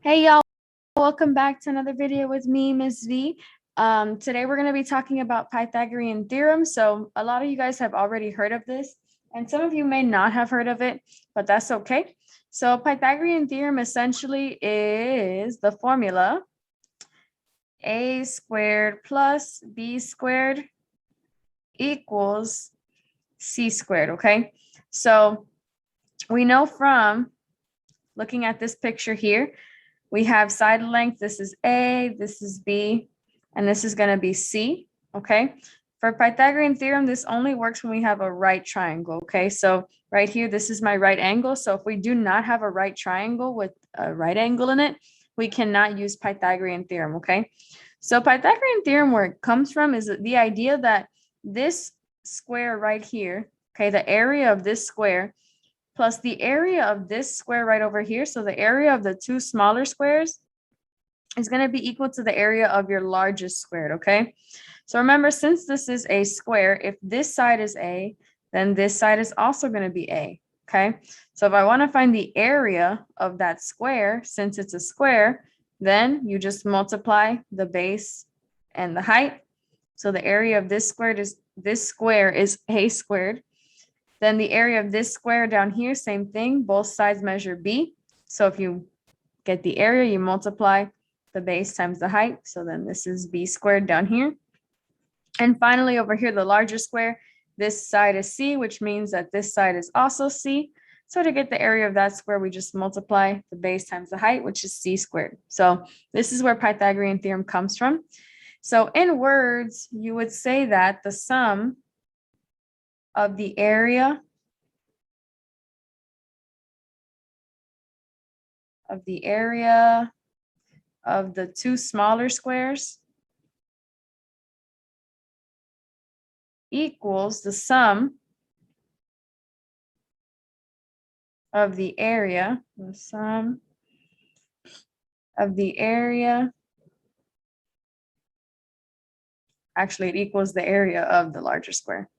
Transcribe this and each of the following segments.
Hey y'all, welcome back to another video with me, Ms. V. Today we're going to be talking about Pythagorean theorem. So a lot of you guys have already heard of this, and some of you may not have heard of it, but that's okay. So Pythagorean theorem essentially is the formula a squared plus b squared equals c squared, okay? So we know from looking at this picture here, we have side length. This is A, this is B, and this is going to be C, okay? For Pythagorean theorem, this only works when we have a right triangle, okay? So right here, this is my right angle. So if we do not have a right triangle with a right angle in it, we cannot use Pythagorean theorem, okay? So Pythagorean theorem, where it comes from, is the idea that this square right here, okay, the area of this square plus the area of this square right over here. So the area of the two smaller squares is going to be equal to the area of your largest squared, okay? So remember, since this is a square, if this side is A, then this side is also going to be A, okay? So if I want to find the area of that square, since it's a square, then you just multiply the base and the height. So the area of this square is A squared. Then the area of this square down here, same thing, both sides measure B. So if you get the area, you multiply the base times the height. So then this is B squared down here. And finally, over here, the larger square, this side is C, which means that this side is also C. So to get the area of that square, we just multiply the base times the height, which is C squared. So this is where Pythagorean theorem comes from. So in words, you would say that the sum of the area of the two smaller squares equals the sum of the area, actually it equals the area of the larger square,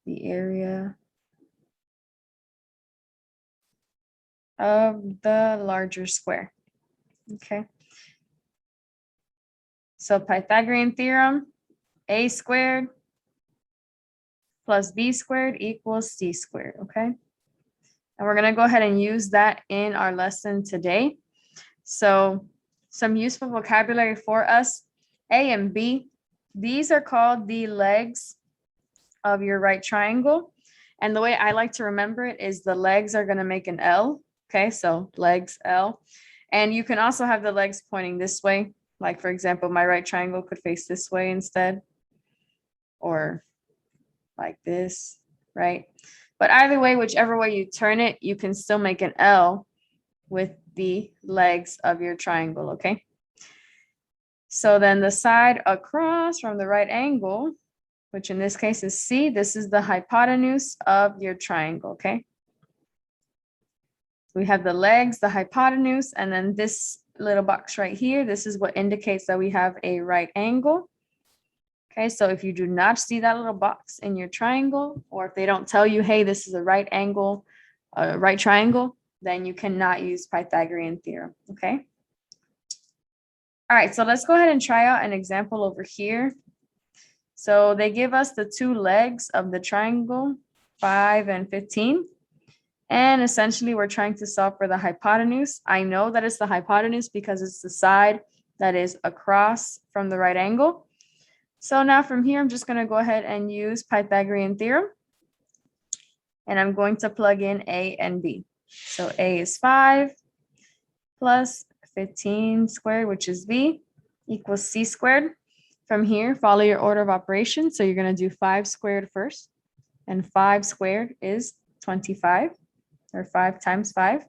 the area of the larger square, okay? So Pythagorean theorem, a squared plus b squared equals c squared, okay? And we're gonna go ahead and use that in our lesson today. So some useful vocabulary for us, A and B, these are called the legs of your right triangle. And the way I like to remember it is the legs are gonna make an L, okay? So legs, L. And you can also have the legs pointing this way. Like for example, my right triangle could face this way instead, or like this, right? But either way, whichever way you turn it, you can still make an L with the legs of your triangle, okay? So then the side across from the right angle, which in this case is C, this is the hypotenuse of your triangle, okay? We have the legs, the hypotenuse, and then this little box right here, this is what indicates that we have a right angle. Okay, so if you do not see that little box in your triangle, or if they don't tell you, hey, this is a right angle, a right triangle, then you cannot use Pythagorean theorem, okay? All right, so let's go ahead and try out an example over here. So they give us the two legs of the triangle, 5 and 15. And essentially, we're trying to solve for the hypotenuse. I know that it's the hypotenuse because it's the side that is across from the right angle. So now from here, I'm just going to go ahead and use Pythagorean theorem. And I'm going to plug in A and B. So A is 5 plus 15 squared, which is B, equals C squared. From here, follow your order of operations. So you're going to do 5 squared first. And 5 squared is 25. Or 5 times 5,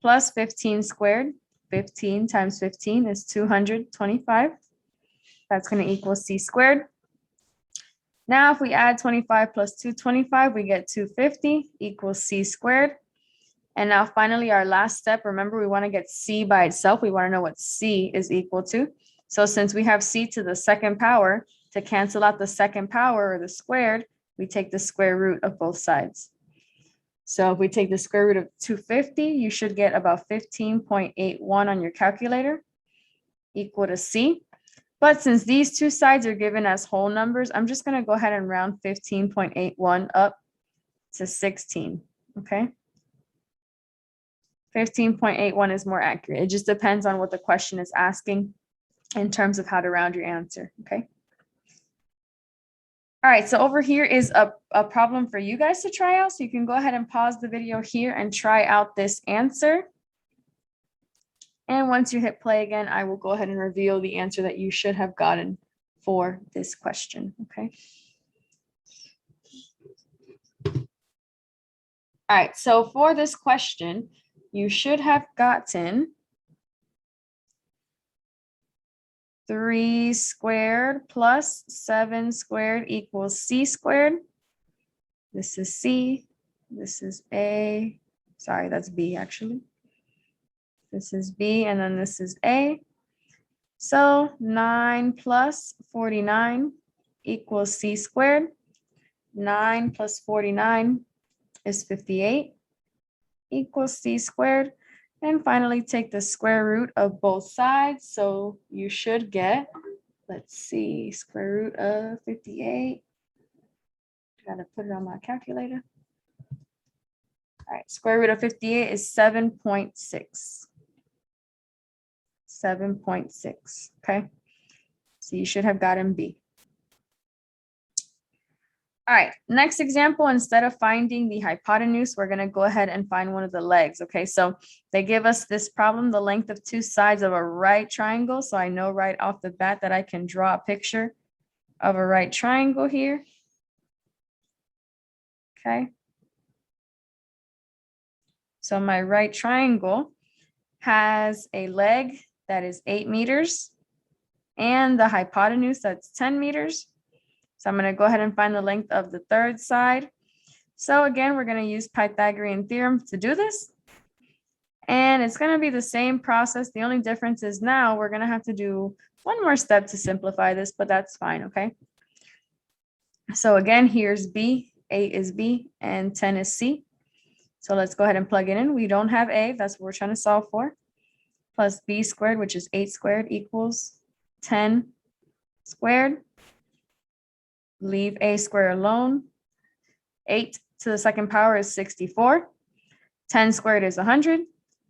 plus 15 squared. 15 times 15 is 225. That's going to equal C squared. Now, if we add 25 plus 225, we get 250 equals C squared. And now finally, our last step, remember, we want to get C by itself. We want to know what C is equal to. So since we have C to the second power, to cancel out the second power or the squared, we take the square root of both sides. So if we take the square root of 250, you should get about 15.81 on your calculator, equal to C. But since these two sides are given as whole numbers, I'm just going to go ahead and round 15.81 up to 16, okay? 15.81 is more accurate. It just depends on what the question is asking in terms of how to round your answer, okay? All right, so over here is a problem for you guys to try out. So you can go ahead and pause the video here and try out this answer. And once you hit play again, I will go ahead and reveal the answer that you should have gotten for this question, okay? All right, so for this question, you should have gotten 3 squared plus 7 squared equals C squared. This is C, this is A, sorry, that's B actually. This is B, and then this is A. So 9 plus 49 equals C squared. 9 plus 49 is 58 equals C squared. And finally, take the square root of both sides. So you should get, let's see, square root of 58. Gotta put it on my calculator. All right, square root of 58 is 7.6. 7.6, okay? So you should have gotten B. All right, next example, instead of finding the hypotenuse, we're gonna go ahead and find one of the legs, okay? So they give us this problem, the length of two sides of a right triangle. So I know right off the bat that I can draw a picture of a right triangle here, okay? So my right triangle has a leg that is 8 meters and the hypotenuse that's 10 meters. So I'm going to go ahead and find the length of the third side. So again, we're going to use Pythagorean theorem to do this. And it's going to be the same process. The only difference is now we're going to have to do one more step to simplify this, but that's fine, okay? So again, here's B, 8 is B, and 10 is C. So let's go ahead and plug it in. We don't have A, that's what we're trying to solve for. Plus B squared, which is 8 squared, equals 10 squared. Leave A squared alone. 8 to the second power is 64. 10 squared is 100.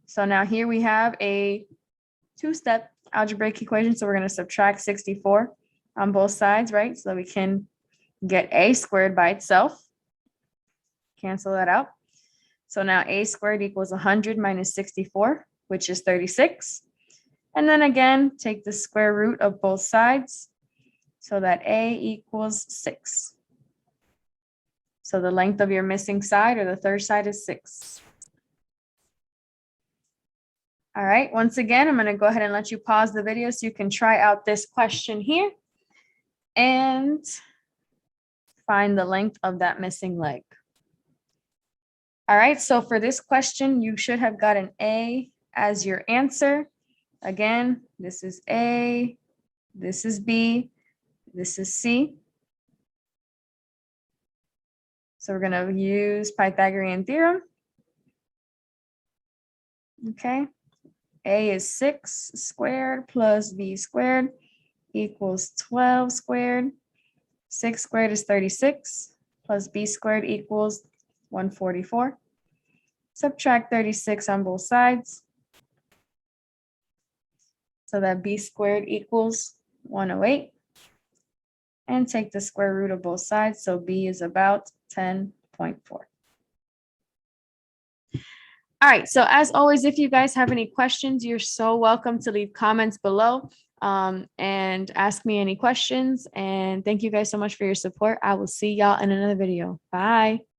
So now here we have a two-step algebraic equation. So we're going to subtract 64 on both sides, right? So that we can get A squared by itself. Cancel that out. So now A squared equals 100 minus 64, which is 36. And then again, take the square root of both sides so that A equals 6. So the length of your missing side or the third side is 6. All right, once again, I'm going to go ahead and let you pause the video so you can try out this question here and find the length of that missing leg. All right, so for this question, you should have gotten A as your answer. Again, this is A, this is B, this is C. So we're going to use Pythagorean theorem. Okay, A is 6 squared plus B squared equals 12 squared. 6 squared is 36 plus B squared equals 144. Subtract 36 on both sides so that B squared equals 108. And take the square root of both sides. So B is about 10.4. All right, so as always, if you guys have any questions, you're so welcome to leave comments below and ask me any questions. And thank you guys so much for your support. I will see y'all in another video. Bye.